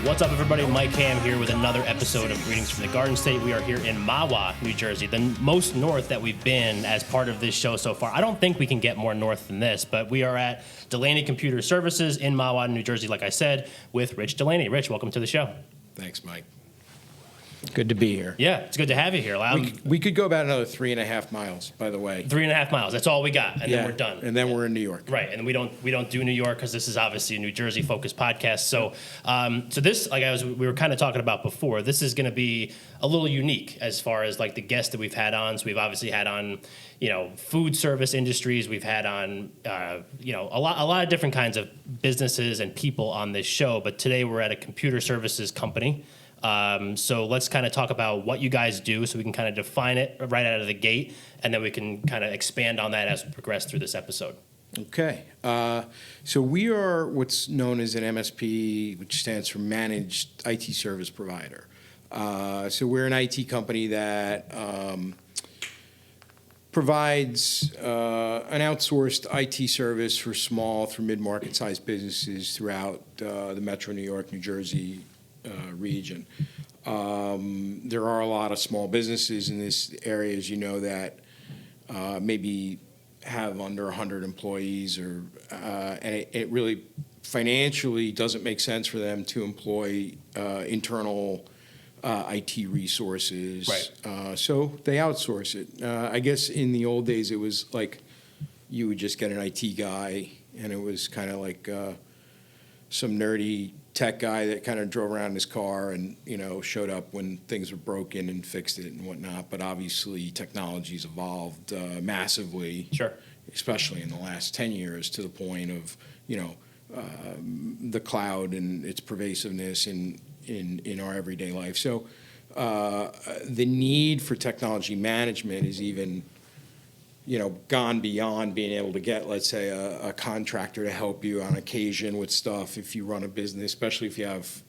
What's up, everybody? Mike Ham here with another episode of Greetings from the Garden State. We are here in Mahwah, New Jersey, the most north that we've been as part of this show so far. I don't think we can get more north than this, but we are at Delaney Computer Services in Mahwah, New Jersey, like I said, with Rich Delaney. Rich, welcome to the show. Thanks, Mike. Good to be here. Yeah, it's good to have you here. We could go about another 3.5 miles, by the way. 3.5 miles. That's all we got, and then we're done. And then we're in New York. Right, and we don't do New York because this is obviously a New Jersey focused podcast. So, this, like we were kind of talking about before, this is going to be a little unique as far as like the guests that we've had on. So we've obviously had on, food service industries. We've had on, a lot of different kinds of businesses and people on this show. But today we're at a computer services company. So let's kind of talk about what you guys do so we can kind of define it right out of the gate, and then we can kind of expand on that as we progress through this episode. Okay. So we are what's known as an MSP, which stands for Managed IT Service Provider. So we're an IT company that provides an outsourced IT service for small through mid-market sized businesses throughout the Metro New York, New Jersey region. There are a lot of small businesses in this area, as you know, that maybe have under 100 employees, and it really financially doesn't make sense for them to employ internal IT resources. Right. So they outsource it. I guess in the old days, it was like you would just get an IT guy, and it was kind of like some nerdy tech guy that kind of drove around in his car and, showed up when things were broken and fixed it and whatnot. But obviously technology's evolved massively, Sure, especially in the last 10 years to the point of, the cloud and its pervasiveness in our everyday life. So the need for technology management is even gone beyond being able to get, let's say, a contractor to help you on occasion with stuff if you run a business, especially if you have,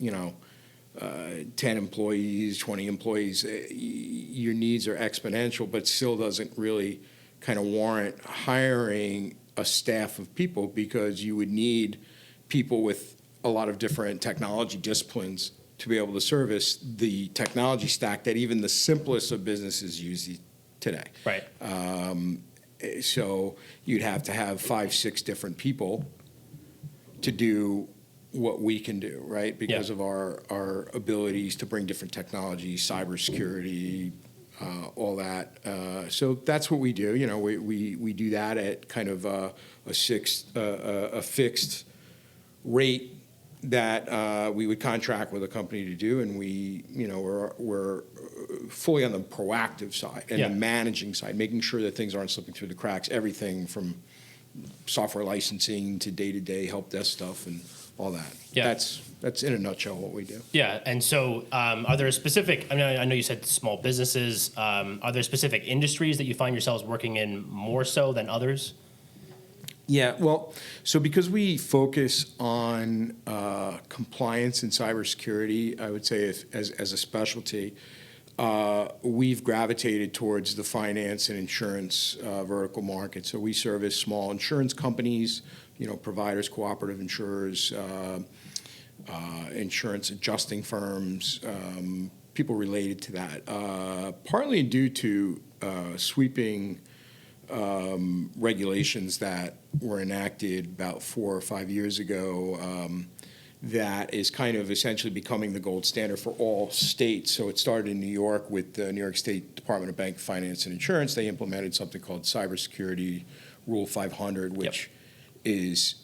10 employees, 20 employees. Your needs are exponential, but still doesn't really kind of warrant hiring a staff of people, because you would need people with a lot of different technology disciplines to be able to service the technology stack that even the simplest of businesses use today. right. So you'd have to have 5-6 different people to do what we can do, right? Because of our abilities to bring different technologies, cybersecurity, all that. So that's what we do. We do that at kind of a fixed rate that we would contract with a company to do, and we're fully on the proactive side and the managing side, making sure that things aren't slipping through the cracks. Everything from software licensing to day-to-day help desk stuff and all that. Yeah. That's in a nutshell what we do. Yeah, and so are there specific, I know you said small businesses, are there specific industries that you find yourselves working in more so than others? Yeah, well, so because we focus on compliance and cybersecurity, I would say as a specialty, we've gravitated towards the finance and insurance vertical market. So we service small insurance companies, providers, cooperative insurers, insurance adjusting firms, people related to that, partly due to sweeping regulations that were enacted about 4 or 5 years ago that is kind of essentially becoming the gold standard for all states. So it started in New York with the New York State Department of Bank, Finance, and Insurance. They implemented something called Cybersecurity Rule 500, which is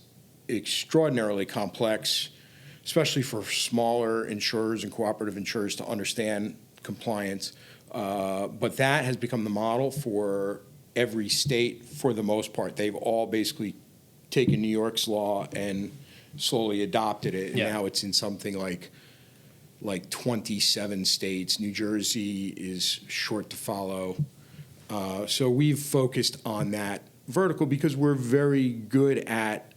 extraordinarily complex, especially for smaller insurers and cooperative insurers to understand compliance. But that has become the model for every state for the most part. They've all basically taken New York's law and slowly adopted it. And now it's in something like 27 states. New Jersey is short to follow. So we've focused on that vertical because we're very good at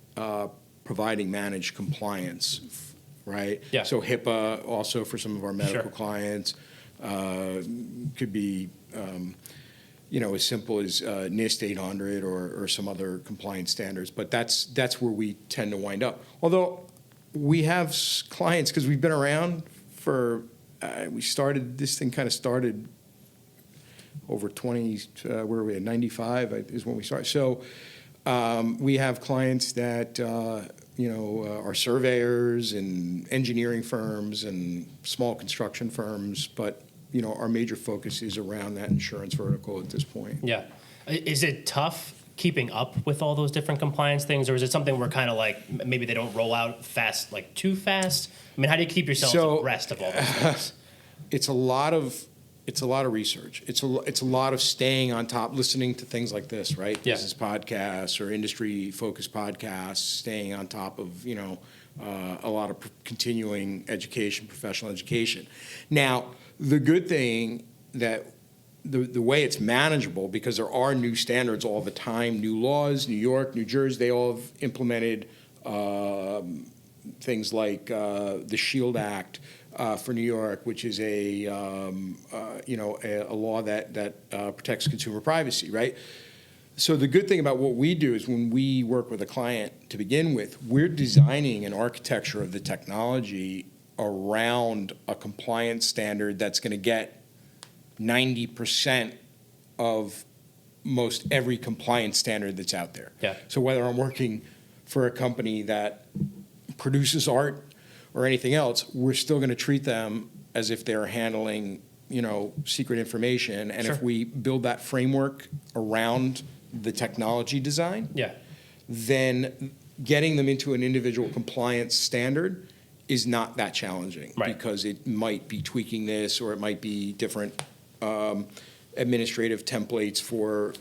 providing managed compliance, right? Yeah. So HIPAA also for some of our medical clients could be as simple as NIST 800 or some other compliance standards. But that's where we tend to wind up. Although we have clients, because we've been around for, this thing kind of started over 20, where were we at, 95 is when we started. So we have clients that, are surveyors and engineering firms and small construction firms, but, our major focus is around that insurance vertical at this point. Yeah. Is it tough keeping up with all those different compliance things, or is it something where kind of like maybe they don't roll out fast, like too fast? I mean, how do you keep yourself abreast of all those things? It's a lot of research. It's a lot of staying on top, listening to things like this, right? Yeah. Business podcasts or industry focused podcasts, staying on top of a lot of continuing education, professional education. Now, the good thing that the way it's manageable, because there are new standards all the time, new laws, New York, New Jersey, they all have implemented things like the SHIELD Act for New York, which is a law that protects consumer privacy, right? So the good thing about what we do is when we work with a client to begin with, we're designing an architecture of the technology around a compliance standard that's going to get 90% of most every compliance standard that's out there. Yeah. So whether I'm working for a company that produces art or anything else, we're still going to treat them as if they're handling, secret information. And Sure. if we build that framework around the technology design, Yeah. then getting them into an individual compliance standard is not that challenging. Right. Because it might be tweaking this, or it might be different administrative templates for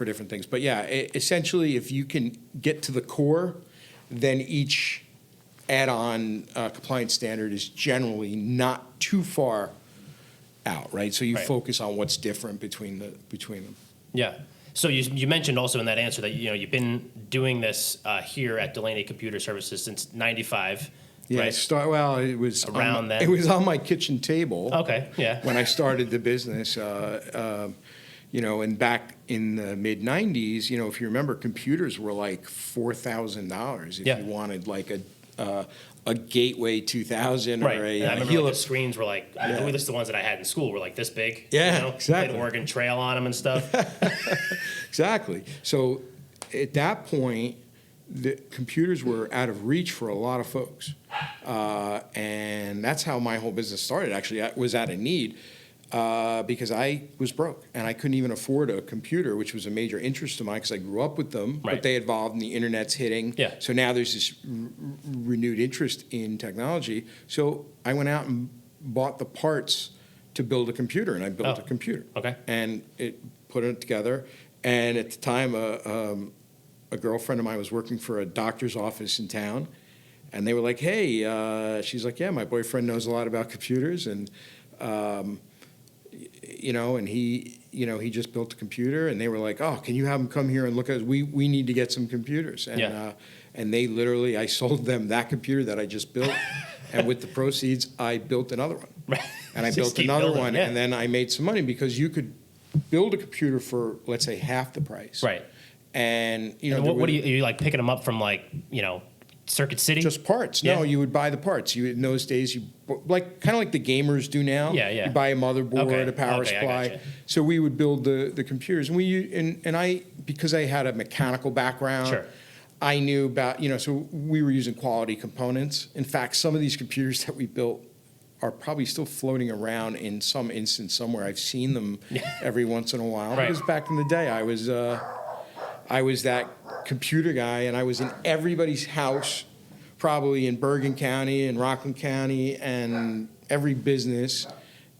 different things. But yeah, essentially, if you can get to the core, then each add-on compliance standard is generally not too far out, right? So you Right. focus on what's different between them. Yeah. So you mentioned also in that answer that you've been doing this here at Delaney Computer Services since '95. Yeah, right? it was Around then. It was on my kitchen table. Okay. Yeah. When I started the business, and back in the mid '90s, if you remember, computers were like $4,000 if Yeah. you wanted like a Gateway 2000 Right. or And I remember Hewlett. the screens were like, at least the ones that I had in school were like this big. Yeah, exactly. They had Oregon Trail on them and stuff. Exactly. So at that point, the computers were out of reach for a lot of folks. And that's how my whole business started, actually. I was out of need because I was broke and I couldn't even afford a computer, which was a major interest of mine because I grew up with them. Right. But they evolved and the internet's hitting. Yeah. So now there's this renewed interest in technology. So I went out and bought the parts to build a computer, and I built a computer. Okay. And put it together. And at the time, a girlfriend of mine was working for a doctor's office in town, and they were like, hey, she's like, yeah, my boyfriend knows a lot about computers, and, and he just built a computer, and they were like, oh, can you have him come here and look at it? We need to get some computers. And, Yeah. And they literally, I sold them that computer that I just built, and with the proceeds, I built another one. Right. And I Just built keep another building, one, yeah. and then I made some money because you could build a computer for, let's say, half the price. Right. And, And what are you like picking them up from Circuit City? Just parts. Yeah. No, you would buy the parts. In those days, kind of like the gamers do now. Yeah, yeah. You buy a motherboard, Okay, a power okay, I supply. gotcha. So we would build the computers, and I, because I had a mechanical background. Sure. I knew about, so we were using quality components. In fact, some of these computers that we built are probably still floating around in some instance somewhere. I've seen them every once in a while. Right. Because back in the day, I was that computer guy, and I was in everybody's house, probably in Bergen County and Rockland County, and every business.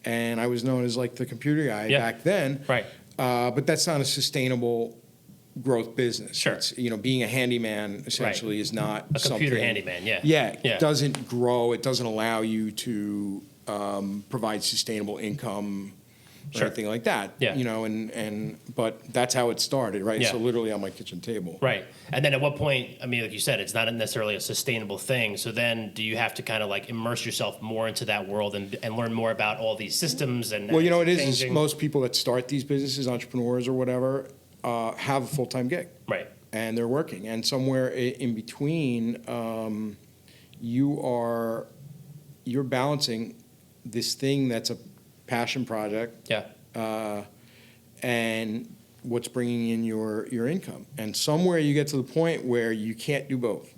And I was known as like the computer guy back then. Right. But that's not a sustainable growth business. Sure. It's, being a handyman essentially is not A computer something- handyman, yeah. Yeah, Yeah. it doesn't grow. It doesn't allow you to provide sustainable income or Sure. anything like that. Yeah. But that's how it started, right? Yeah. So literally on my kitchen table. Right. And then at what point, I mean, like you said, it's not necessarily a sustainable thing. So then do you have to kind of like immerse yourself more into that world and learn more about all these systems and Well, it is changing? most people that start these businesses, entrepreneurs or whatever, have a full-time gig. Right. And they're working. And somewhere in between, you're balancing this thing that's a passion project. Yeah. And what's bringing in your income. And somewhere you get to the point where you can't do both.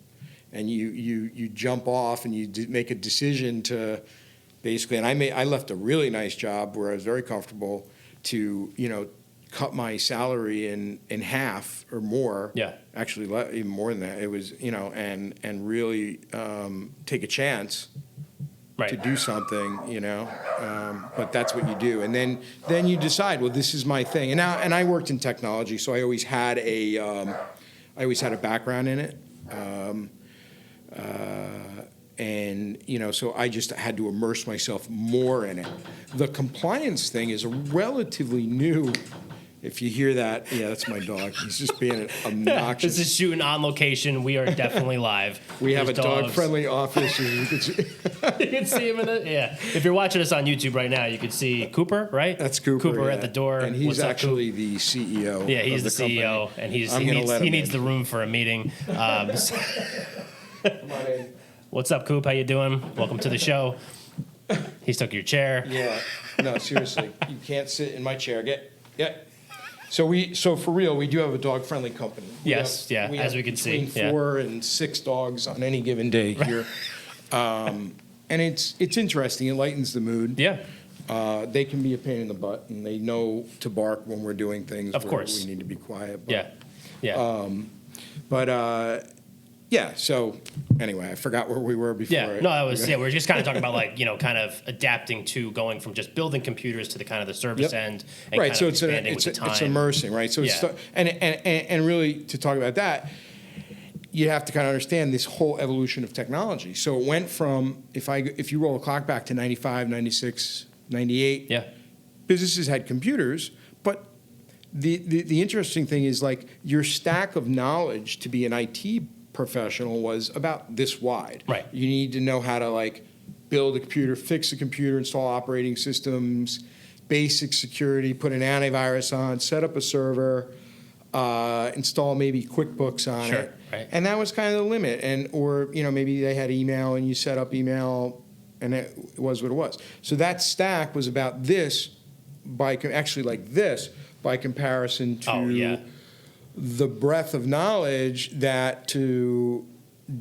And you jump off and you make a decision to basically, and I left a really nice job where I was very comfortable to, cut my salary in half or more. Yeah. Actually, even more than that. It was, and really take a chance Right. to do something, but that's what you do. And then you decide, well, this is my thing. And I worked in technology, so I always had a background in it. So I just had to immerse myself more in it. The compliance thing is a relatively new. If you hear that, yeah, that's my dog. He's just being obnoxious. This is shooting on location. We are definitely live. We have There's a dogs. dog-friendly office. And you can see. You can see him yeah. If you're watching us on YouTube right now, you can see Cooper, right? That's Cooper. Cooper yeah. at the door. And he's What's up, actually the CEO. Yeah, he's of the CEO, company. and he needs the room for a meeting. Come on in. What's up, Coop? How you doing? Welcome to the show. He's took your chair. Yeah. No, seriously, you can't sit in my chair. Get. So for real, we do have a dog-friendly company. Yes, as we can see. Between 4 and 6 dogs on any given day here. And it's interesting. It lightens the mood. Yeah. They can be a pain in the butt, and they know to bark when we're doing things. Of where course. we need to be quiet. Yeah. Yeah. So anyway, I forgot where we were before. Yeah, no, we're just kind of talking about kind of adapting to going from just building computers to the kind of the service end, and right. kind So of it's expanding with the time. it's immersing, right? So Yeah. and really to talk about that, you have to kind of understand this whole evolution of technology. So it went from if you roll the clock back to 95, 96, 98, Yeah. businesses had computers, but the interesting thing is like your stack of knowledge to be an IT professional was about this wide. Right. You need to know how to build a computer, fix a computer, install operating systems, basic security, put an antivirus on, set up a server, install maybe QuickBooks on Sure, it. right. And that was kind of the limit. Or maybe they had email and you set up email and it was what it was. So that stack was about this by comparison to the breadth of knowledge that to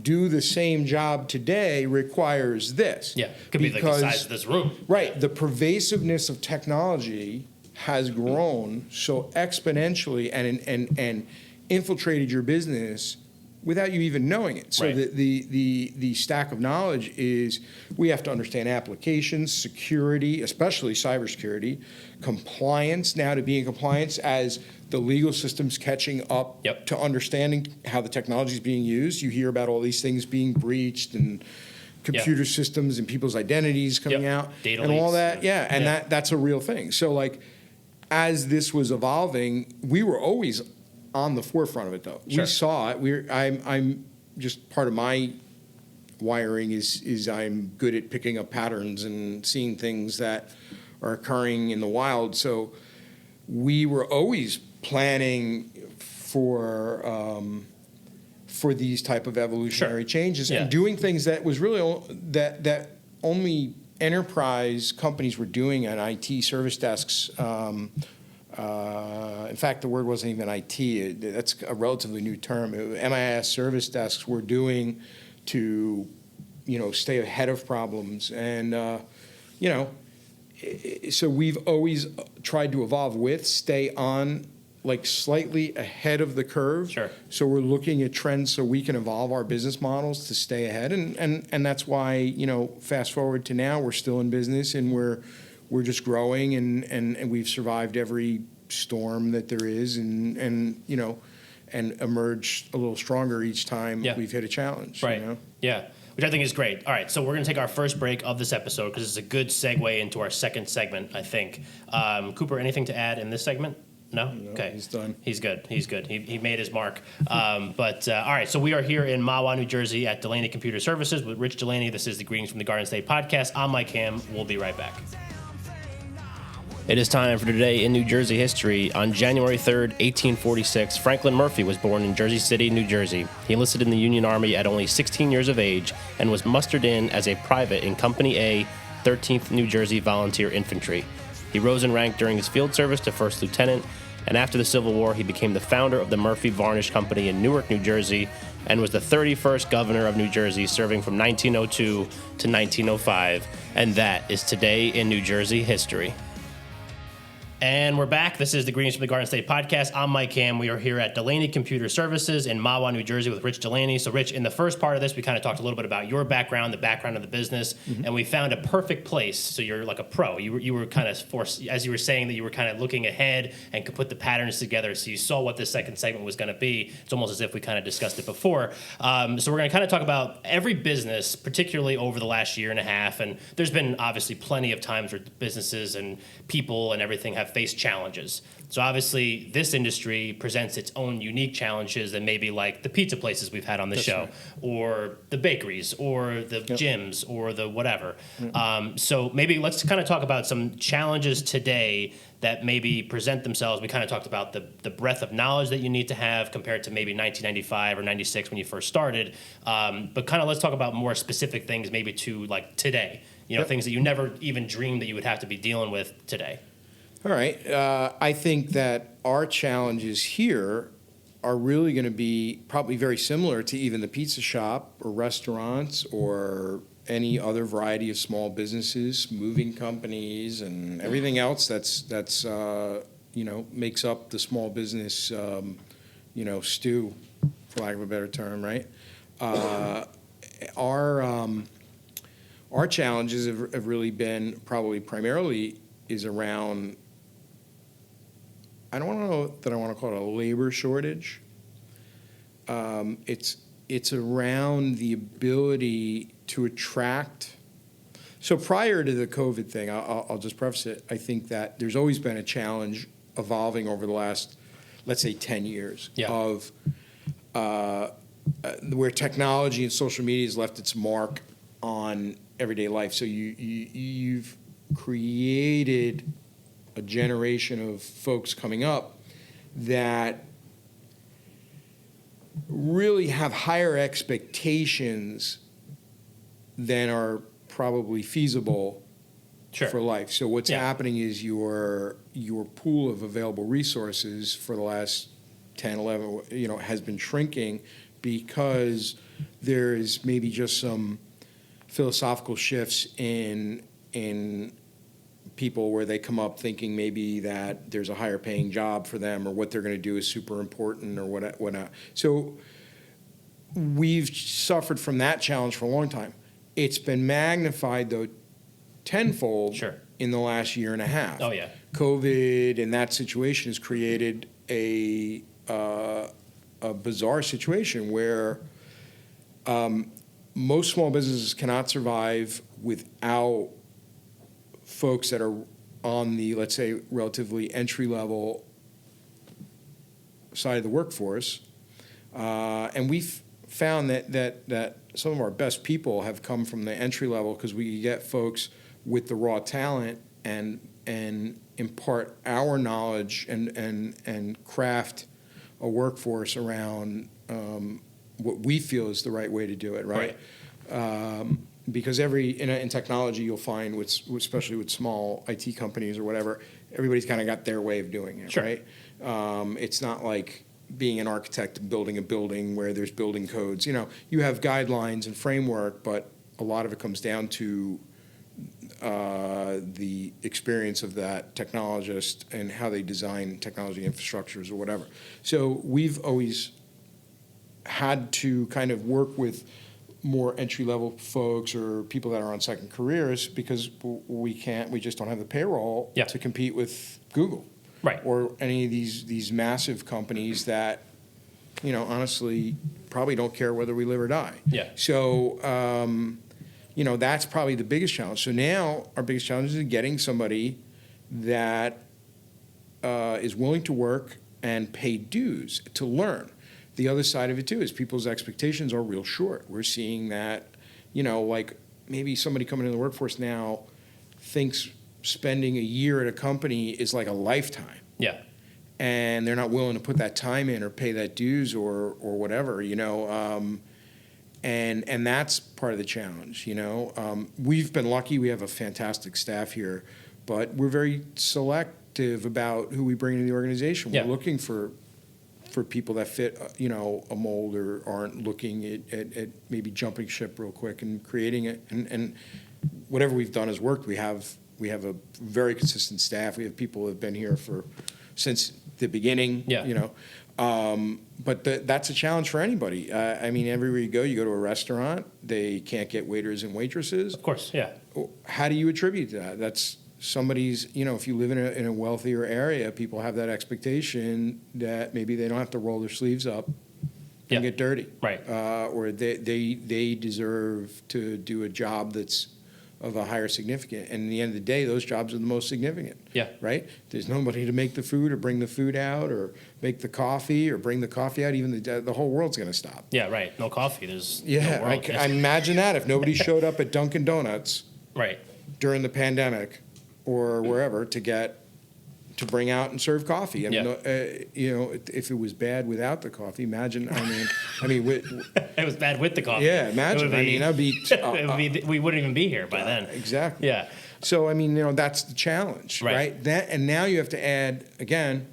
do the same job today requires this. Yeah, could be like the size of this room. Right. The pervasiveness of technology has grown so exponentially and infiltrated your business without you even knowing it. So Right. the stack of knowledge is we have to understand applications, security, especially cybersecurity, compliance, now to be in compliance as the legal system's catching up Yep. to understanding how the technology is being used. You hear about all these things being breached and computer systems and people's identities coming Yep. out Data and all leaks. that. Yeah, and Yeah. that's a real thing. So as this was evolving, we were always on the forefront of it, though. Sure. We saw it. I'm just part of my wiring is I'm good at picking up patterns and seeing things that are occurring in the wild. So we were always planning for these type of evolutionary changes Yeah. and doing things that was really that only enterprise companies were doing on IT service desks. In fact, the word wasn't even IT. That's a relatively new term. MIS service desks were doing to, stay ahead of problems. And, so we've always tried to evolve stay on, slightly ahead of the curve. Sure. So we're looking at trends so we can evolve our business models to stay ahead. And that's why, fast forward to now, we're still in business and we're just growing and we've survived every storm that there is and emerged a little stronger each time we've hit a challenge. Right. Yeah. Which I think is great. All right, so we're going to take our first break of this episode because it's a good segue into our second segment, I think. Cooper, anything to add in this segment? No? Okay. He's done. He's good. He made his mark. All right, so we are here in Mahwah, New Jersey at Delaney Computer Services with Rich Delaney. This is the Greetings from the Garden State podcast. I'm Mike Ham. We'll be right back. It is time for Today in New Jersey History. On January 3rd, 1846, Franklin Murphy was born in Jersey City, New Jersey. He enlisted in the Union Army at only 16 years of age and was mustered in as a private in Company A, 13th New Jersey Volunteer Infantry. He rose in rank during his field service to first lieutenant, and after the Civil War, he became the founder of the Murphy Varnish Company in Newark, New Jersey, and was the 31st governor of New Jersey, serving from 1902 to 1905. And that is Today in New Jersey History. And we're back. This is the Greens from the Garden State podcast. I'm Mike Ham. We are here at Delaney Computer Services in Mahwah, New Jersey with Rich Delaney. So, Rich, in the first part of this, we kind of talked a little bit about your background, the background of the business, and we found a perfect place. So you're like a pro. You were kind of forced, as you were saying, that you were kind of looking ahead and could put the patterns together. So you saw what this second segment was going to be. It's almost as if we kind of discussed it before. So we're going to kind of talk about every business, particularly over the last year and a half. And there's been obviously plenty of times where businesses and people and everything have faced challenges. So obviously this industry presents its own unique challenges than maybe like the pizza places we've had on the show, right, or the bakeries or the gyms or the whatever. So maybe let's kind of talk about some challenges today that maybe present themselves. We kind of talked about the breadth of knowledge that you need to have compared to maybe 1995 or 96 when you first started. But kind of let's talk about more specific things maybe to like today, things that you never even dreamed that you would have to be dealing with today. All right. I think that our challenges here are really going to be probably very similar to even the pizza shop or restaurants or any other variety of small businesses, moving companies, and everything else that's makes up the small business stew, for lack of a better term, right? Our challenges have really been probably primarily is around, I don't know that I want to call it a labor shortage. It's around the ability to attract. So prior to the COVID thing, I'll just preface it, I think that there's always been a challenge evolving over the last, let's say, 10 years of where technology and social media has left its mark on everyday life. So you've created a generation of folks coming up that really have higher expectations than are probably feasible for life. So what's happening is your pool of available resources for the last 10, 11, has been shrinking because there's maybe just some philosophical shifts in people where they come up thinking maybe that there's a higher paying job for them or what they're going to do is super important or whatnot. So we've suffered from that challenge for a long time. It's been magnified, though, tenfold in the last year and a half. Oh, yeah. COVID and that situation has created a bizarre situation where most small businesses cannot survive without folks that are on the, let's say, relatively entry-level side of the workforce. And we've found that some of our best people have come from the entry level because we get folks with the raw talent and impart our knowledge and craft a workforce around what we feel is the right way to do it, right? Because in technology, you'll find, especially with small IT companies or whatever, everybody's kind of got their way of doing it, right? It's not like being an architect building a building where there's building codes. You have guidelines and framework, but a lot of it comes down to the experience of that technologist and how they design technology infrastructures or whatever. So we've always had to kind of work with more entry-level folks or people that are on second careers because we just don't have the payroll to compete with Google, or any of these massive companies that, honestly, probably don't care whether we live or die. So, that's probably the biggest challenge. So now our biggest challenge is getting somebody that is willing to work and pay dues to learn. The other side of it, too, is people's expectations are real short. We're seeing that, like maybe somebody coming into the workforce now thinks spending a year at a company is like a lifetime. Yeah. And they're not willing to put that time in or pay that dues or whatever, and that's part of the challenge, We've been lucky. We have a fantastic staff here, but we're very selective about who we bring into the organization. Yeah. We're looking for people that fit, a mold or aren't looking at maybe jumping ship real quick and creating it. And whatever we've done has worked. We have a very consistent staff. We have people who have been here since the beginning. Yeah. But that's a challenge for anybody. Everywhere you go to a restaurant, they can't get waiters and waitresses. Of course, yeah. How do you attribute that? That's somebody's, if you live in a wealthier area, people have that expectation that maybe they don't have to roll their sleeves up and get dirty. Right. Or they deserve to do a job that's of a higher significant. And at the end of the day, those jobs are the most significant. Yeah. Right? There's nobody to make the food or bring the food out or make the coffee or bring the coffee out. Even the whole world's going to stop. Yeah, right. No coffee. There's Yeah, no world. I imagine that if nobody showed up at Dunkin' Donuts Right. during the pandemic or wherever to bring out and serve coffee. If it was bad without the coffee, imagine. It was bad with the coffee. Yeah, imagine. That'd be. We wouldn't even be here by then. Exactly. Yeah. So that's the challenge, right? And now you have to add again.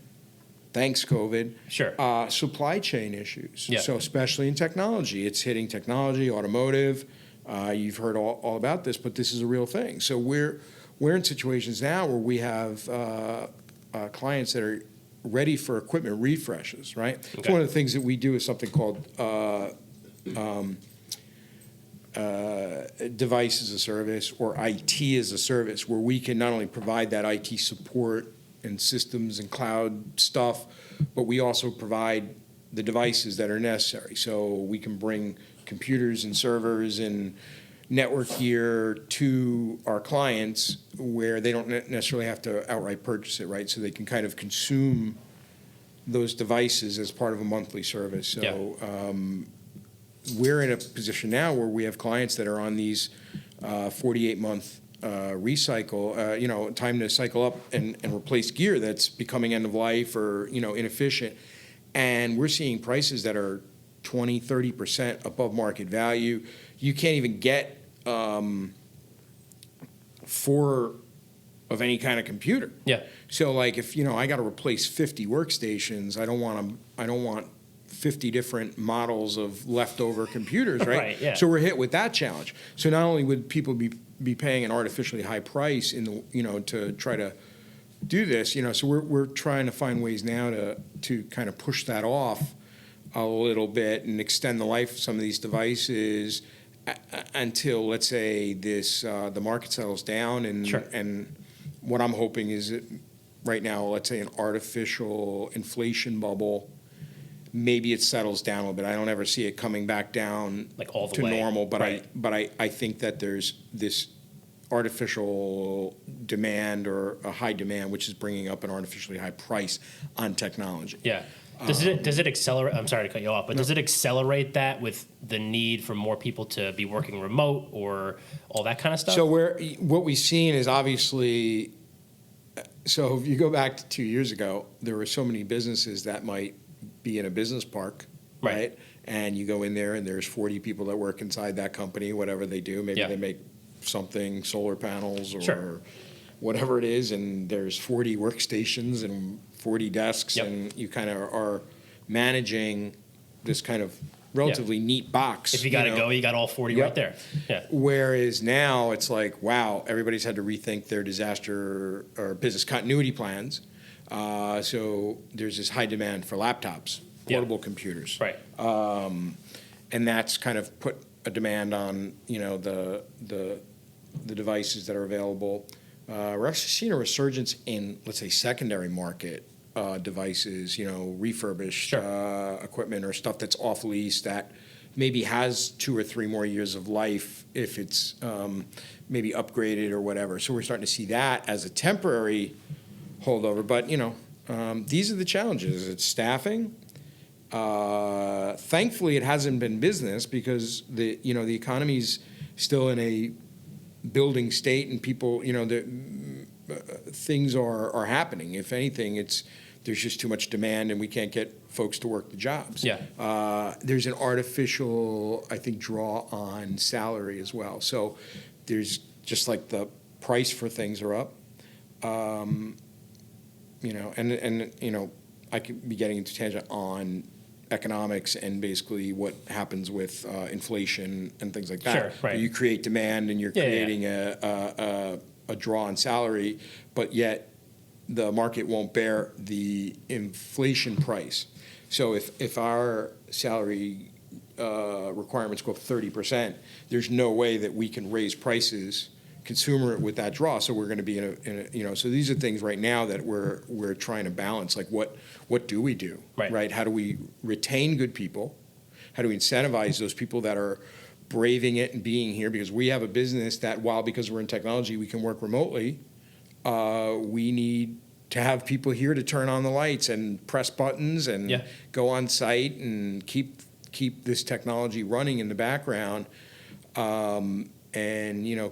Thanks, COVID. Sure. Supply chain issues. Yeah. So especially in technology, it's hitting technology, automotive. You've heard all about this, but this is a real thing. So we're in situations now where we have clients that are ready for equipment refreshes, right? Okay. So one of the things that we do is something called device as a service or IT as a service, where we can not only provide that IT support and systems and cloud stuff, but we also provide the devices that are necessary. So we can bring computers and servers and network gear to our clients where they don't necessarily have to outright purchase it, right? So they can kind of consume those devices as part of a monthly service. So we're in a position now where we have clients that are on these 48-month recycle, time to cycle up and replace gear that's becoming end of life or, inefficient. And we're seeing prices that are 20, 30% above market value. You can't even get 4 of any kind of computer. Yeah. So like if I got to replace 50 workstations, I don't want 50 different models of leftover computers, right? Right, yeah. So we're hit with that challenge. So not only would people be paying an artificially high price in the to try to do this, so we're trying to find ways now to kind of push that off a little bit and extend the life of some of these devices until, let's say, the market settles down. And Sure. And what I'm hoping is that right now, let's say an artificial inflation bubble, maybe it settles down a little bit. I don't ever see it coming back down Like all the to way. normal, but Right. I think that there's this artificial demand or a high demand, which is bringing up an artificially high price on technology. Yeah. Does it accelerate? I'm sorry to cut you off, but does it accelerate that with the need for more people to be working remote or all that kind of stuff? So what we've seen is obviously, so if you go back to 2 years ago, there were so many businesses that might be in a business park, right? And you go in there and there's 40 people that work inside that company, whatever they do. Maybe they make something, solar panels or whatever it is, and there's 40 workstations and 40 desks, and you kind of are managing this kind of relatively neat box. If you got to go, you got all 40 right there. Yeah. Whereas now it's like, wow, everybody's had to rethink their disaster or business continuity plans. So there's this high demand for laptops, portable computers. Right. And that's kind of put a demand on, the devices that are available. We're actually seeing a resurgence in, let's say, secondary market devices, refurbished equipment or stuff that's off lease that maybe has 2 or 3 more years of life if it's maybe upgraded or whatever. So we're starting to see that as a temporary holdover. But, these are the challenges. It's staffing. Thankfully, it hasn't been business because the economy's still in a building state and people, things are happening. If anything, there's just too much demand and we can't get folks to work the jobs. There's an artificial, I think, draw on salary as well. So there's just like the price for things are up. I could be getting into tangent on economics and basically what happens with inflation and things like that. Sure, right. You create demand and you're creating a draw on salary, but yet the market won't bear the inflation price. So if our salary requirements go up 30%, there's no way that we can raise prices consumer with that draw. So we're going to be in a so these are things right now that we're trying to balance. Like what do we do? Right? How do we retain good people? How do we incentivize those people that are braving it and being here? Because we have a business that because we're in technology, we can work remotely. We need to have people here to turn on the lights and press buttons and go on site and keep this technology running in the background. And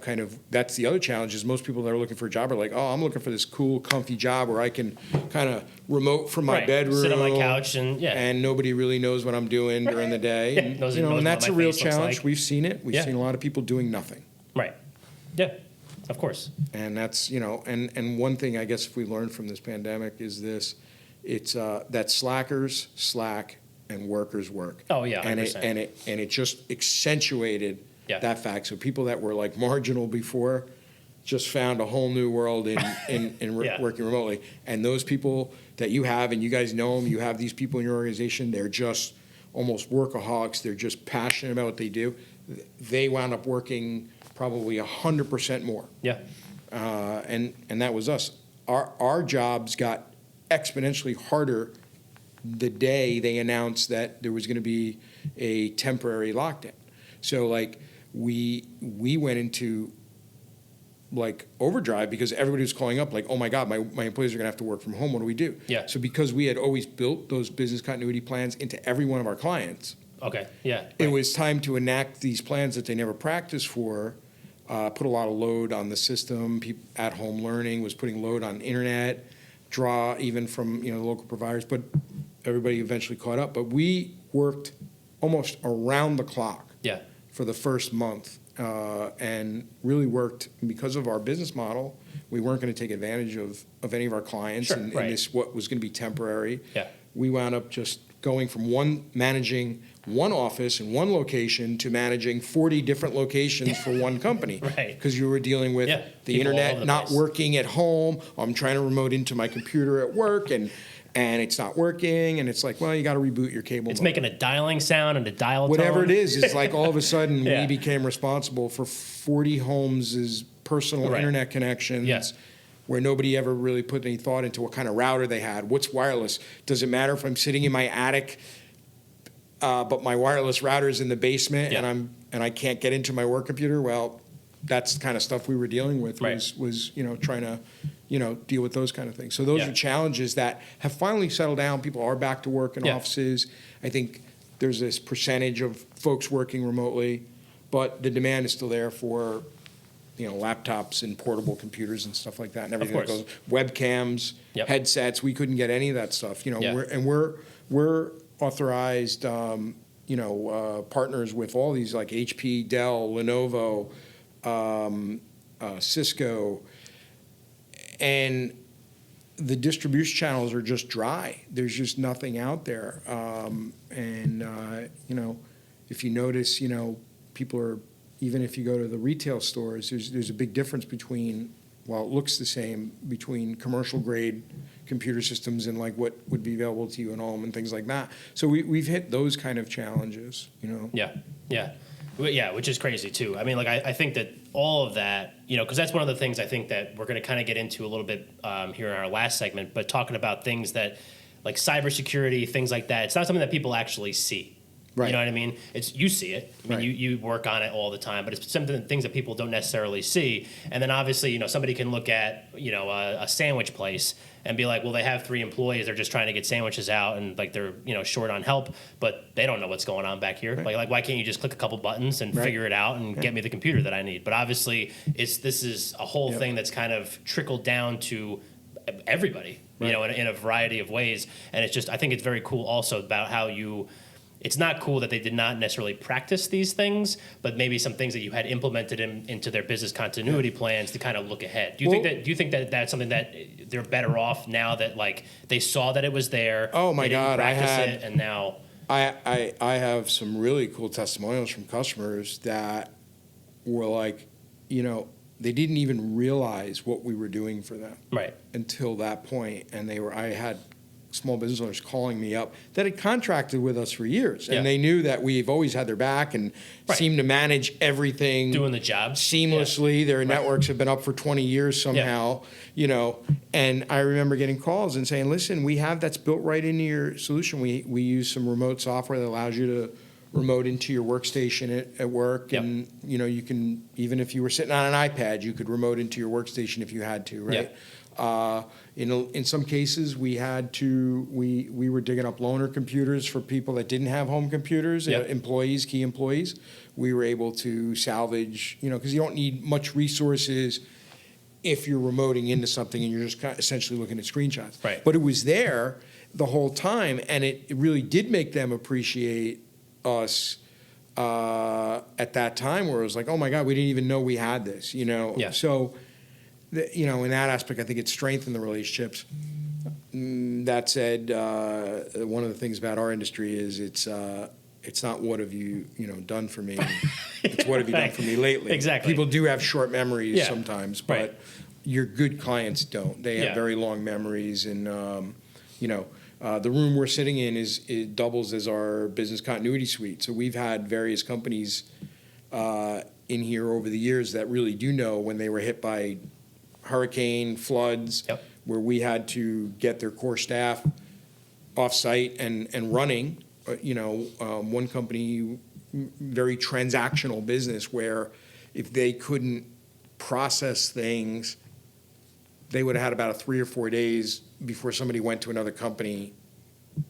kind of that's the other challenge is most people that are looking for a job are like, oh, I'm looking for this cool, comfy job where I can kind of remote from my bedroom, sit on my couch, and nobody really knows what I'm doing during the day. And, and that's a real challenge. We've seen it. We've seen a lot of people doing nothing. Right. Yeah. Of course. And that's and one thing I guess if we learned from this pandemic is this: it's that slackers slack and workers work. Oh yeah, 100%. And it just accentuated that fact. So people that were like marginal before just found a whole new world in working remotely. And those people that you have, and you guys know them, you have these people in your organization, they're just almost workaholics. They're just passionate about what they do. They wound up working probably 100% more. Yeah. And that was us. Our jobs got exponentially harder the day they announced that there was going to be a temporary lockdown. So like we went into like overdrive because everybody was calling up like, oh my God, my employees are going to have to work from home. What do we do? Yeah. So because we had always built those business continuity plans into every one of our clients. Okay. Yeah. Right. It was time to enact these plans that they never practiced for. Put a lot of load on the system. At-home learning was putting load on internet, draw even from the local providers. But everybody eventually caught up. But we worked almost around the clock for the first month, and really worked because of our business model. We weren't going to take advantage of any of our clients in this what was going to be temporary. Yeah. We wound up just going from managing one office in one location to managing 40 different locations for one company. Right. Because you were dealing with the internet not working at home. I'm trying to remote into my computer at work and it's not working. And it's like, well, you got to reboot your cable. It's making a dialing sound and a dial Whatever tone. it is, it's like all of a sudden we became responsible for 40 homes' personal internet connections. Yes. Where nobody ever really put any thought into what kind of router they had. What's wireless? Does it matter if I'm sitting in my attic, but my wireless router is in the basement and I can't get into my work computer? Well, that's the kind of stuff we were dealing with. Was trying to deal with those kind of things. So those are challenges that have finally settled down. People are back to work in offices. I think there's this percentage of folks working remotely, but the demand is still there for laptops and portable computers and stuff like that, and everything that goes, webcams, headsets. We couldn't get any of that stuff. We're authorized, partners with all these like HP, Dell, Lenovo, Cisco, and the distribution channels are just dry. There's just nothing out there, if you notice, people are. Even if you go to the retail stores, there's a big difference between, while it looks the same, between commercial grade computer systems and like what would be available to you at home and things like that. So we've hit those kind of challenges, Yeah, which is crazy too. I mean, like I think that all of that, because that's one of the things I think that we're going to kind of get into a little bit here in our last segment, but talking about things that like cybersecurity, things like that, it's not something that people actually see. Right. You know what I mean? You see it. I mean, Right. you work on it all the time, but it's some things that people don't necessarily see. And then obviously, somebody can look at, a sandwich place and be like, well, they have 3 employees. They're just trying to get sandwiches out and like they're, short on help, but they don't know what's going on back here. Right. Like, why can't you just click a couple buttons and Right. figure it out and get me the computer that I need? But obviously this is a whole Yep. thing that's kind of trickled down to everybody, Right. in a variety of ways. And it's just, I think it's very cool also about how it's not cool that they did not necessarily practice these things, but maybe some things that you had implemented into their business continuity plans to kind of look ahead. Do you think that that's something that they're better off now that like they saw that it was there? Oh my they didn't God, practice it, and now I have some really cool testimonials from customers that were like, they didn't even realize what we were doing for them right. until that point. And I had small business owners calling me up that had contracted with us for years. And Yeah. they knew that we've always had their back and Right. seemed to manage everything Doing the job seamlessly. Yeah. Their networks have been up for 20 years somehow, And I remember getting calls and saying, listen, we have that's built right into your solution. We use some remote software that allows you to remote into your workstation at work. Yep. And, you can, even if you were sitting on an iPad, you could remote into your workstation if you had to, right? In some cases, we were digging up loaner computers for people that didn't have home computers, Yep. employees, key employees. We were able to salvage, because you don't need much resources if you're remoting into something and you're just essentially looking at screenshots. Right. But it was there the whole time, and it really did make them appreciate us at that time, where it was like, oh my God, we didn't even know we had this, Yeah. So, in that aspect, I think it strengthened the relationships. That said, one of the things about our industry is it's not what have you done for me. It's what have you done for me lately. Exactly. People do have short memories Yeah. sometimes, but Right. your good clients don't. They have Yeah. very long memories, and the room we're sitting in it doubles as our business continuity suite. So we've had various companies in here over the years that really do know when they were hit by hurricane, floods, Yep. where we had to get their core staff off-site and running. One company, very transactional business, where if they couldn't process things, they would have had about 3 or 4 days before somebody went to another company,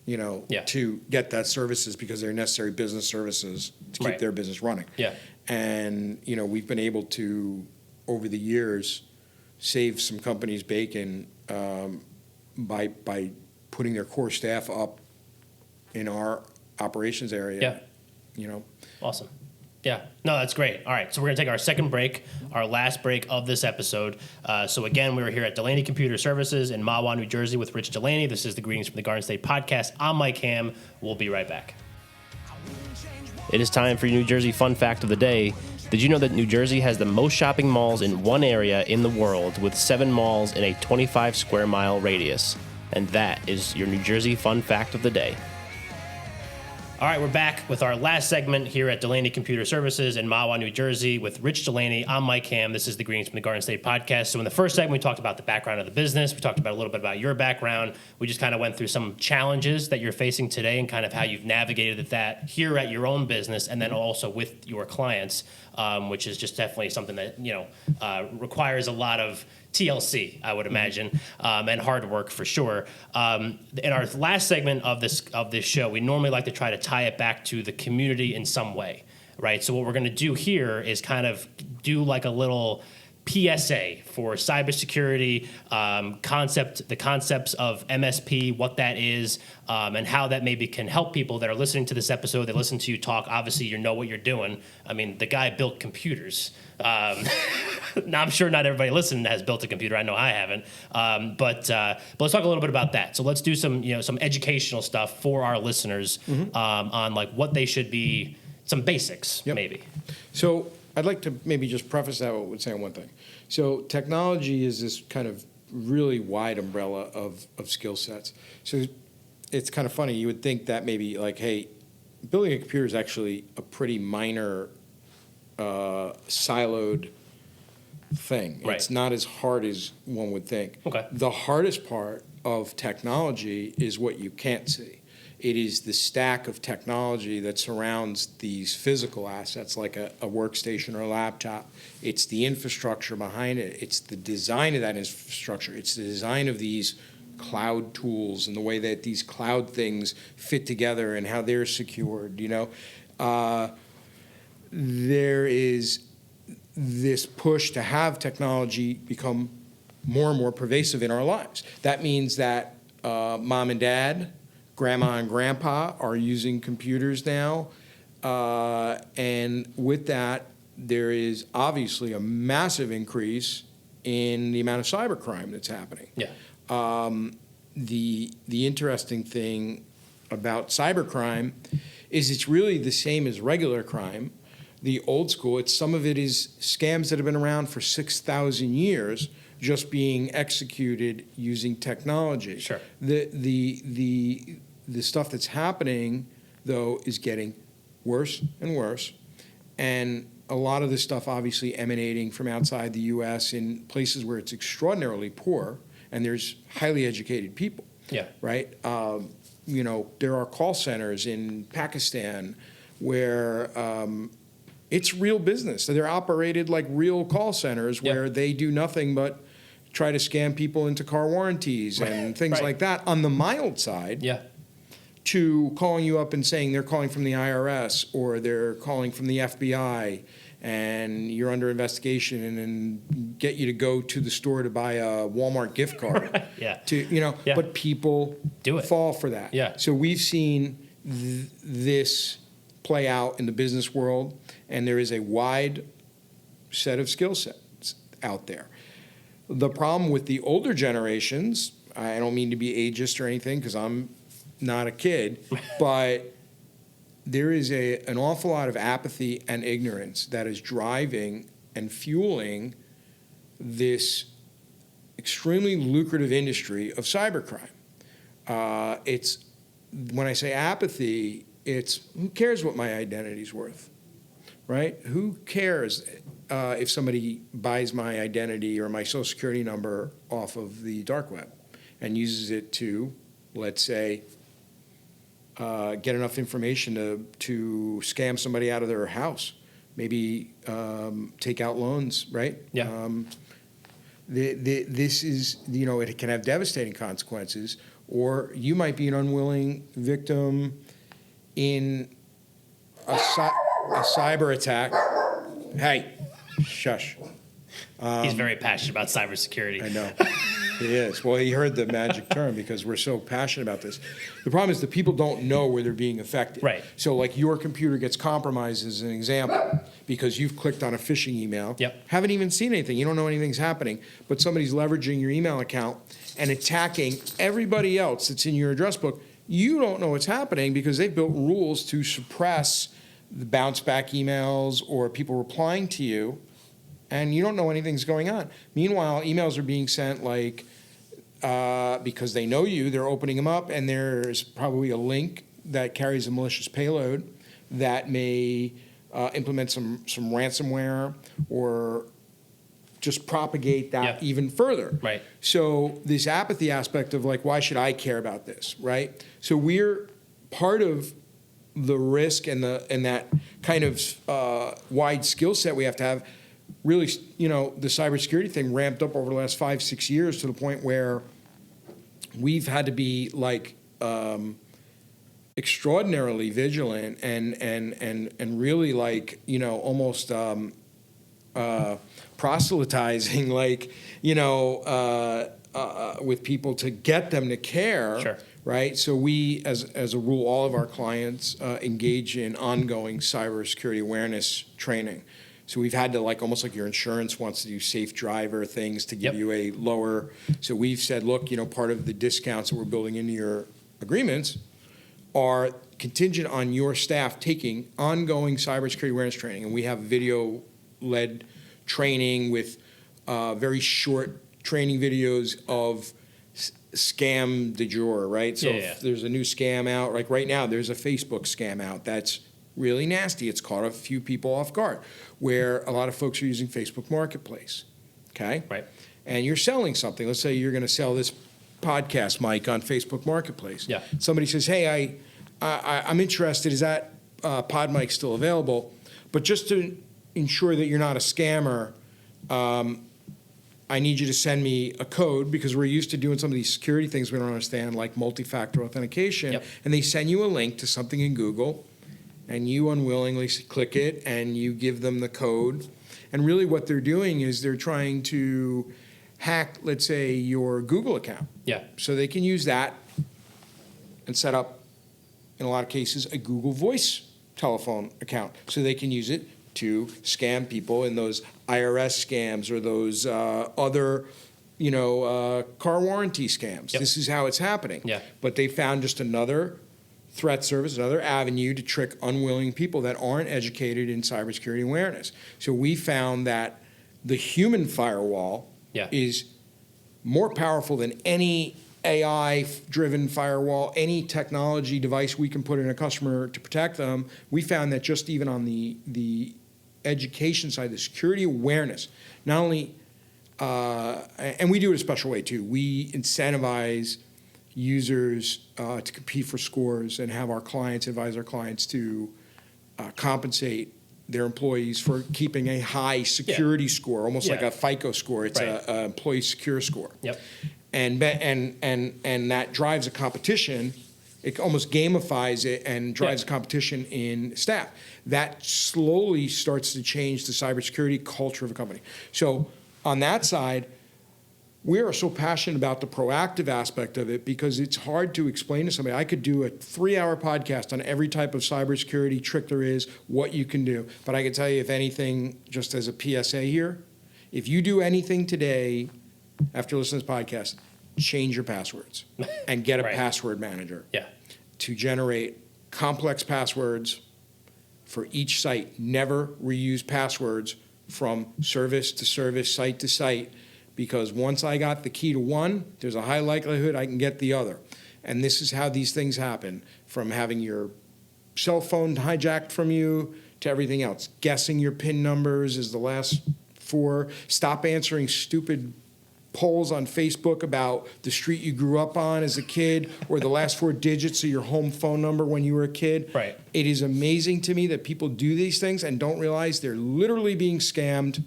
Yeah. to get that services, because they're necessary business services to keep Right. their business running. Yeah. And, we've been able to, over the years, save some companies bacon by putting their core staff up in our operations area. Yeah. Awesome. Yeah. No, that's great. All right. So we're going to take our second break, our last break of this episode. So again, we were here at Delaney Computer Services in Mahwah, New Jersey with Rich Delaney. This is the Greetings from the Garden State podcast. I'm Mike Ham. We'll be right back. It is time for your New Jersey fun fact of the day. Did you know that New Jersey has the most shopping malls in one area in the world, with 7 malls in a 25 square mile radius? And that is your New Jersey fun fact of the day. All right, we're back with our last segment here at Delaney Computer Services in Mahwah, New Jersey with Rich Delaney. I'm Mike Ham. This is the Greetings from the Garden State podcast. So in the first segment, we talked about the background of the business. We talked about a little bit about your background. We just kind of went through some challenges that you're facing today and kind of how you've navigated that here at your own business and then also with your clients, which is just definitely something that, requires a lot of TLC, I would imagine, and hard work for sure. In our last segment of this show, we normally like to try to tie it back to the community in some way, right? So what we're going to do here is kind of do like a little PSA for cybersecurity, the concepts of MSP, what that is, and how that maybe can help people that are listening to this episode. They listen to you talk. Obviously, you know what you're doing. I mean, the guy built computers. Now, I'm sure not everybody listening has built a computer. I know I haven't. But let's talk a little bit about that. So let's do some educational stuff for our listeners on like what they should be, some basics maybe. So I'd like to maybe just preface that with saying one thing. So technology is this kind of really wide umbrella of skill sets. So it's kind of funny. You would think that maybe like, hey, building a computer is actually a pretty minor siloed thing. Right. It's not as hard as one would think. Okay. The hardest part of technology is what you can't see. It is the stack of technology that surrounds these physical assets like a workstation or a laptop. It's the infrastructure behind it. It's the design of that infrastructure. It's the design of these cloud tools and the way that these cloud things fit together and how they're secured, there is this push to have technology become more and more pervasive in our lives. That means that mom and dad, grandma and grandpa are using computers now. And with that, there is obviously a massive increase in the amount of cybercrime that's happening. Yeah. The interesting thing about cybercrime is it's really the same as regular crime. The old school, some of it is scams that have been around for 6,000 years, just being executed using technology. Sure. The stuff that's happening, though, is getting worse and worse. And a lot of this stuff obviously emanating from outside the U.S. in places where it's extraordinarily poor and there's highly educated people. Yeah. Right? There are call centers in Pakistan where it's real business. So they're operated like real call centers where they do nothing but try to scam people into car warranties and things like that. On the mild side, to calling you up and saying they're calling from the IRS or they're calling from the FBI and you're under investigation and get you to go to the store to buy a Walmart gift card. But people fall for that. Yeah. So we've seen this play out in the business world, and there is a wide set of skill sets out there. The problem with the older generations, I don't mean to be ageist or anything because I'm not a kid, but there is an awful lot of apathy and ignorance that is driving and fueling this extremely lucrative industry of cybercrime. When I say apathy, it's who cares what my identity's worth, right? Who cares if somebody buys my identity or my social security number off of the dark web and uses it to, let's say, get enough information to scam somebody out of their house, maybe take out loans, right? Yeah. This is, it can have devastating consequences, or you might be an unwilling victim in a cyber attack. Hey, shush. He's very passionate about cybersecurity. I know. He is. Well, he heard the magic term because we're so passionate about this. The problem is the people don't know where they're being affected. Right. So like your computer gets compromised as an example because you've clicked on a phishing email. Yep. Haven't even seen anything. You don't know anything's happening. But somebody's leveraging your email account and attacking everybody else that's in your address book. You don't know what's happening because they've built rules to suppress the bounce back emails or people replying to you, and you don't know anything's going on. Meanwhile, emails are being sent like, because they know you, they're opening them up, and there's probably a link that carries a malicious payload that may implement some ransomware or just propagate that even further. Right. So this apathy aspect of like, why should I care about this, right? So we're part of the risk and that kind of wide skill set we have to have. Really, the cybersecurity thing ramped up over the last 5-6 years to the point where we've had to be like extraordinarily vigilant and really like almost proselytizing with people to get them to care. Sure. Right. So we, as a rule, all of our clients engage in ongoing cybersecurity awareness training. So we've had to almost like your insurance wants to do safe driver things to give you a lower. So we've said, look, part of the discounts that we're building into your agreements are contingent on your staff taking ongoing cybersecurity awareness training. And we have video-led training with very short training videos of scam du jour, right? So if there's a new scam out, like right now, there's a Facebook scam out that's really nasty. It's caught a few people off guard, where a lot of folks are using Facebook Marketplace, okay? Right. And you're selling something. Let's say you're going to sell this podcast mic on Facebook Marketplace. Yeah. Somebody says, hey, I'm interested, is that pod mic still available? But just to ensure that you're not a scammer, I need you to send me a code, because we're used to doing some of these security things we don't understand, like multi-factor authentication. Yep. And they send you a link to something in Google, and you unwillingly click it, and you give them the code. And really what they're doing is they're trying to hack, let's say, your Google account. Yeah. So they can use that and set up, in a lot of cases, a Google Voice telephone account. So they can use it to scam people in those IRS scams or those other, car warranty scams. Yep. This is how it's happening. Yeah. But they found just another threat service, another avenue to trick unwilling people that aren't educated in cybersecurity awareness. So we found that the human firewall is more powerful than any AI-driven firewall, any technology device we can put in a customer to protect them. We found that just even on the education side, the security awareness, not only, and we do it a special way too. We incentivize users to compete for scores and have our clients advise our clients to compensate their employees for keeping a high security score, almost like a FICO score. It's a employee secure score. Yep. And that drives a competition. It almost gamifies it and drives a competition in staff. That slowly starts to change the cybersecurity culture of a company. So on that side, we are so passionate about the proactive aspect of it, because it's hard to explain to somebody. I could do a 3-hour podcast on every type of cybersecurity trick there is, what you can do. But I can tell you, if anything, just as a PSA here, if you do anything today after listening to this podcast, change your passwords and get a password manager to generate complex passwords for each site. Never reuse passwords from service to service, site to site, because once I got the key to one, there's a high likelihood I can get the other. And this is how these things happen, from having your cell phone hijacked from you to everything else. Guessing your PIN numbers is the last 4. Stop answering stupid polls on Facebook about the street you grew up on as a kid, or the last 4 digits of your home phone number when you were a kid. Right. It is amazing to me that people do these things and don't realize they're literally being scammed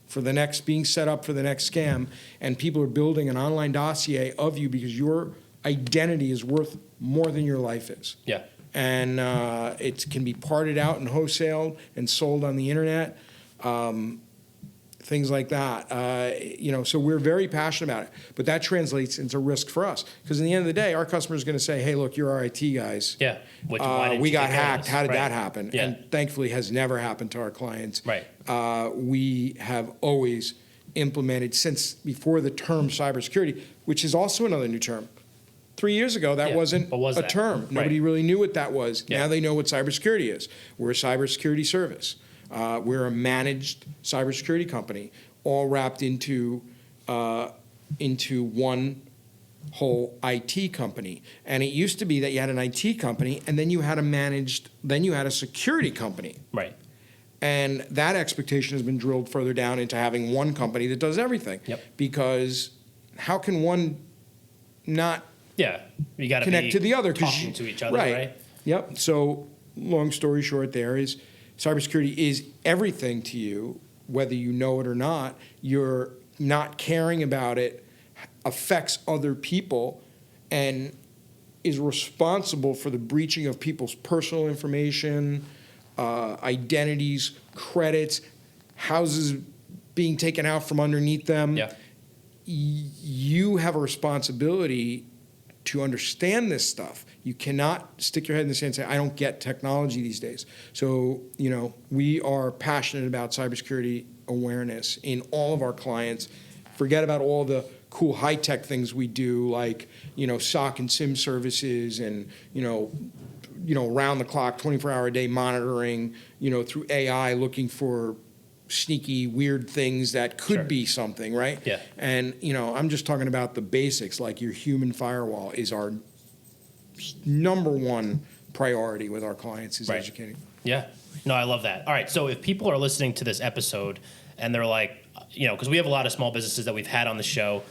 for the next, being set up for the next scam, and people are building an online dossier of you because your identity is worth more than your life is. Yeah. And it can be parted out and wholesaled and sold on the internet. Things like that. So we're very passionate about it. But that translates into risk for us. Because in the end of the day, our customer is going to say, hey, look, you're our IT guys. Yeah. Why didn't we you got take care of hacked. this? How did that happen? Yeah. And thankfully has never happened to our clients. Right. We have always implemented, since before the term cybersecurity, which is also another new term. 3 years ago, that wasn't a term. Nobody really knew what that was. Yeah. Now they know what cybersecurity is. We're a cybersecurity service. We're a managed cybersecurity company, all wrapped into one whole IT company. And it used to be that you had an IT company, and then you had a security company. Right. And that expectation has been drilled further down into having one company that does everything. Yep. Because how can one not you got to connect to the other? Talking to each other, right? Yep. So long story short there is, cybersecurity is everything to you, whether you know it or not. You're not caring about it affects other people and is responsible for the breaching of people's personal information, identities, credits, houses being taken out from underneath them. Yeah. You have a responsibility to understand this stuff. You cannot stick your head in the sand and say, I don't get technology these days. So, we are passionate about cybersecurity awareness in all of our clients. Forget about all the cool high-tech things we do, like, SOC and SIM services and, round-the-clock, 24-hour-a-day monitoring, through AI, looking for sneaky, weird things that could be something, right? Yeah. And, I'm just talking about the basics, like your human firewall is our number one priority with our clients is educating. Yeah. No, I love that. All right. So if people are listening to this episode and they're like, because we have a lot of small businesses that we've had on the show.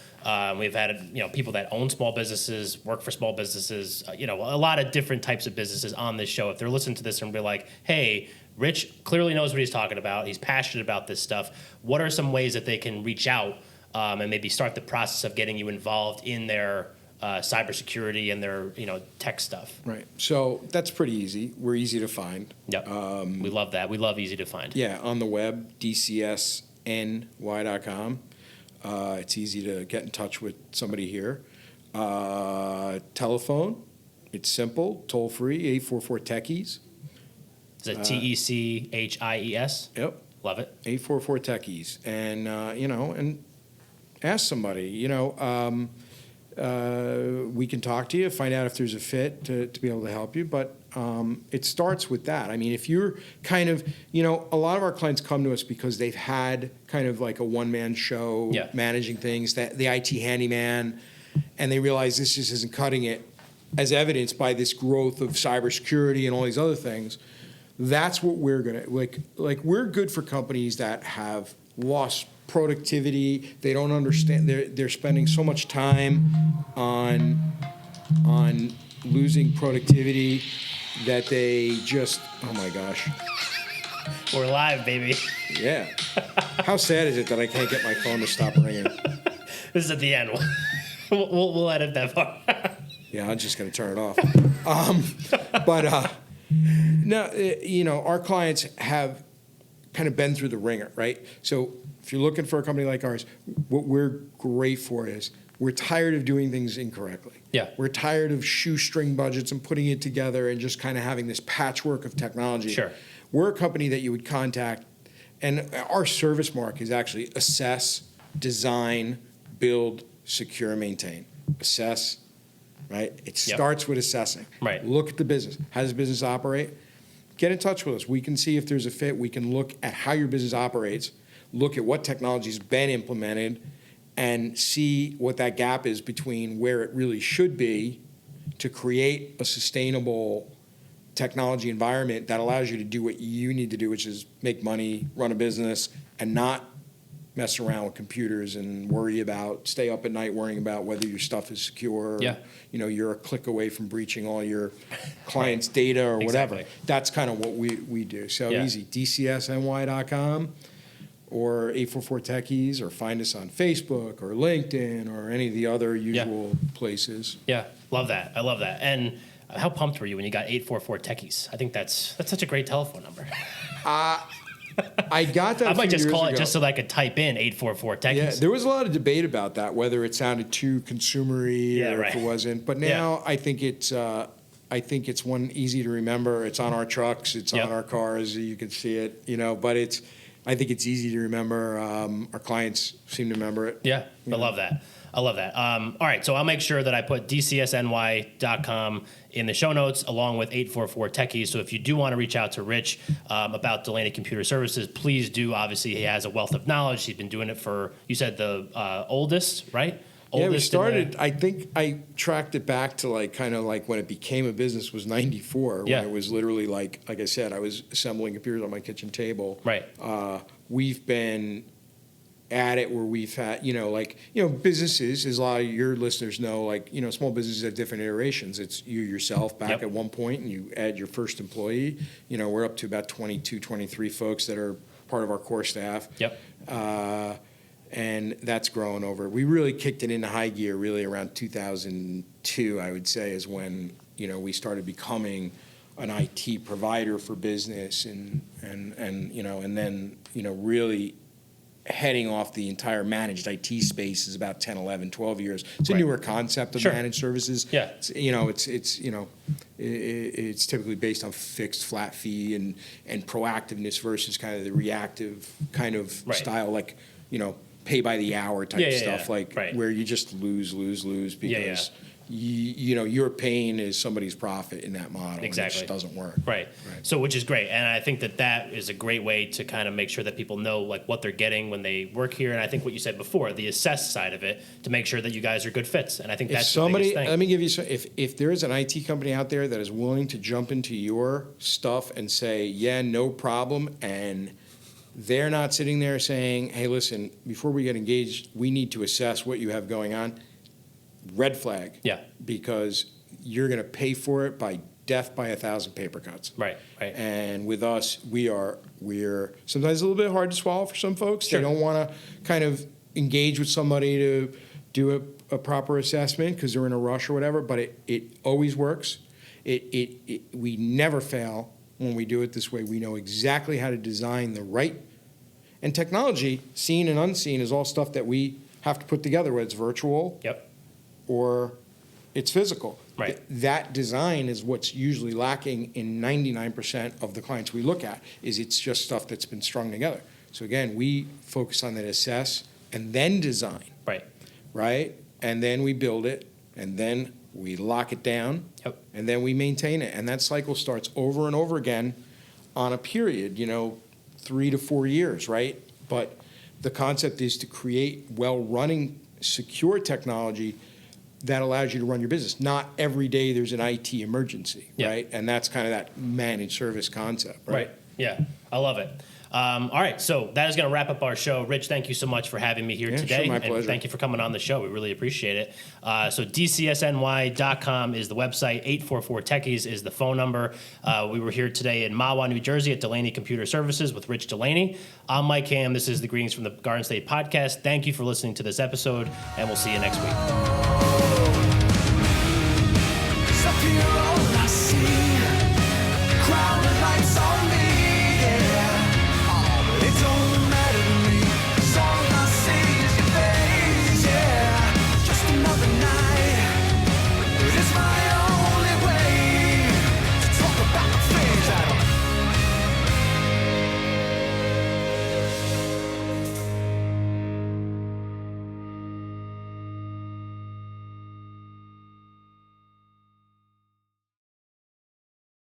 We've had, people that own small businesses, work for small businesses, a lot of different types of businesses on this show. If they're listening to this and be like, hey, Rich clearly knows what he's talking about. He's passionate about this stuff. What are some ways that they can reach out and maybe start the process of getting you involved in their cybersecurity and their, tech stuff? Right. So that's pretty easy. We're easy to find. Yep. We love that. We love easy to find. Yeah, on the web, dcsny.com. It's easy to get in touch with somebody here. Telephone, it's simple, toll free, 844-TECHIES. Is it TECHIES? Yep. Love it. 844-TECHIES. And, and ask somebody, we can talk to you, find out if there's a fit to be able to help you. But it starts with that. I mean, if you're kind of, a lot of our clients come to us because they've had kind of like a one-man show managing things, that the IT handyman, and they realize this just isn't cutting it, as evidenced by this growth of cybersecurity and all these other things. That's what we're going to, like we're good for companies that have lost productivity. They don't understand. They're spending so much time on losing productivity that they just, oh my gosh. We're live, baby. Yeah. How sad is it that I can't get my phone to stop ringing? This is at the end. We'll edit that part. Yeah, I'm just going to turn it off. No, our clients have kind of been through the ringer, right? So if you're looking for a company like ours, what we're great for is we're tired of doing things incorrectly. Yeah. We're tired of shoestring budgets and putting it together and just kind of having this patchwork of technology. Sure. We're a company that you would contact, and our service mark is actually assess, design, build, secure, maintain. Assess, right? It starts with assessing. Right. Look at the business. How does the business operate? Get in touch with us. We can see if there's a fit. We can look at how your business operates, look at what technology's been implemented, and see what that gap is between where it really should be to create a sustainable technology environment that allows you to do what you need to do, which is make money, run a business, and not mess around with computers and stay up at night worrying about whether your stuff is secure. Yeah. You're a click away from breaching all your clients' data or whatever. Exactly. That's kind of what we do. So easy, dcsny.com or 844-TECHIES, or find us on Facebook or LinkedIn or any of the other usual places. Yeah, love that. I love that. And how pumped were you when you got 844-TECHIES? I think that's such a great telephone number. I got that. I might just call it ago. just so that I could type in 844-TECHIES. Yeah, there was a lot of debate about that, whether it sounded too consumery or if it wasn't. But now I think it's one easy to remember. It's on our trucks. It's on our cars. You can see it. But I think it's easy to remember. Our clients seem to remember it. Yeah, I love that. All right, so I'll make sure that I put dcsny.com in the show notes along with 844-TECHIES. So if you do want to reach out to Rich about Delaney Computer Services, please do. Obviously, he has a wealth of knowledge. He's been doing it for, you said the oldest, right? Yeah, we started, I think I tracked it back to kind of when it became a business was 94, when it was literally like I said, I was assembling computers on my kitchen table. Right. We've been at it where we've had, businesses, as a lot of your listeners know, small businesses have different iterations. It's you yourself back at one point and you add your first employee. We're up to about 22, 23 folks that are part of our core staff. Yep. And that's grown over. We really kicked it into high gear really around 2002, I would say, is when, we started becoming an IT provider for business and then really heading off the entire managed IT space is about 10, 11, 12 years. It's a newer concept of managed services. Yeah. It's typically based on fixed flat fee and proactiveness versus kind of the reactive kind of style, pay by the hour type stuff, where you just lose because your pain is somebody's profit in that model. Exactly. And it just doesn't work. Right. So, which is great. And I think that is a great way to kind of make sure that people know what they're getting when they work here. And I think what you said before, the assess side of it, to make sure that you guys are good fits. And I think that's the biggest thing. Let me give you if there is an IT company out there that is willing to jump into your stuff and say, yeah, no problem, and They're not sitting there saying, hey, listen, before we get engaged, we need to assess what you have going on. Red flag. Yeah. Because you're going to pay for it by death by 1,000 paper cuts. Right. And with us, we're sometimes a little bit hard to swallow for some folks. Sure. They don't want to kind of engage with somebody to do a proper assessment because they're in a rush or whatever, but it always works. We never fail when we do it this way. We know exactly how to design the right. And technology, seen and unseen, is all stuff that we have to put together, whether it's virtual or it's physical. Right. That design is what's usually lacking in 99% of the clients we look at, is it's just stuff that's been strung together. So again, we focus on that assess and then design. Right? And then we build it, and then we lock it down, and then we maintain it. And that cycle starts over and over again on a period, 3 to 4 years, right? But the concept is to create well-running, secure technology that allows you to run your business. Not every day there's an IT emergency, right? And that's kind of that managed service concept, right? Yeah, I love it. All right, so that is going to wrap up our show. Rich, thank you so much for having me here today. Sure, my pleasure. And thank you for coming on the show. We really appreciate it. So dcsny.com is the website. 844-TECHIES is the phone number. We were here today in Mahwah, New Jersey at Delaney Computer Services with Rich Delaney. I'm Mike Ham. This is the Greetings from the Garden State podcast. Thank you for listening to this episode, and we'll see you next week.